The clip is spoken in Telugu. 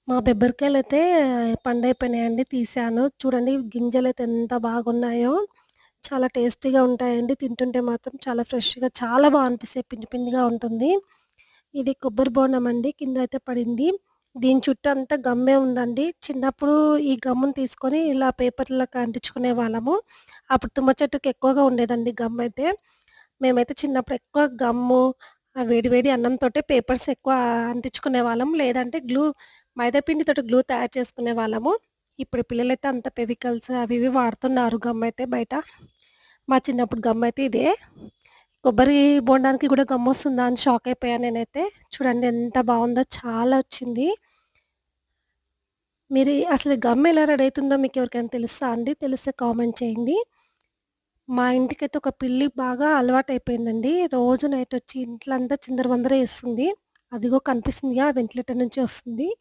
మా బెబ్బరికాయలైతే పండైపోయినాయండి. తీశాను. చూడండి గింజలైతే ఎంత బాగున్నాయో. చాలా టేస్టీగా ఉంటాయండి. తింటుంటే మాత్రం చాలా ఫ్రెష్‌గా చాలా అనిపిస్తాయి. పిండి పిండిగా ఉంటుంది. ఇది కొబ్బరి బోండం అండి. కిందయితే పడింది. దీని చుట్టంతా గమ్మే ఉందండి. చిన్నప్పుడు ఈ గమ్ముని తీసుకొని ఇలా పేపర్‌లకి అంటించుకునేవాళ్ళము. అప్పుడు తుమ్మ చెట్టుకి ఎక్కువగా ఉండేదండి గమ్మయితే. మేమైతే చిన్నప్పుడు ఎక్కువ గమ్ము, వేడి వేడి అన్నంతోటే పేపర్స్ ఎక్కువ అంటించుకునేవాళ్ళం. లేదంటే మైదా పిండితోటి గ్లూ తయారు చేసుకునేవాళ్ళము. ఇప్పుడు పిల్లలైతే అంత ఫెవికల్స్ అవి ఇవి వాడుతున్నారు గమ్మయితే బయట. మా చిన్నప్పుడు గమ్మయితే ఇదే. కొబ్బరి బోండానికి గూడా గమ్మొస్తుందా అని షాక్ అయిపోయాను నేనైతే. చూడండి ఎంత బావుందో చాలా వచ్చింది. మీరు అసలు గమ్ ఎలా రెడీ అయితుందో మీకెవరికైనా తెలుసా అండి? తెలిస్తే కామెంట్ చేయండి. మా ఇంటికైతే ఒక పిల్లి బాగా అలవాటయిపోయిందండి. రోజు నైటొచ్చి ఇంట్లంతా చిందరవందర చేస్తుంది. అదిగో కనిపిస్తుందిగా వెంటిలేటర్ నుంచి వస్తుంది.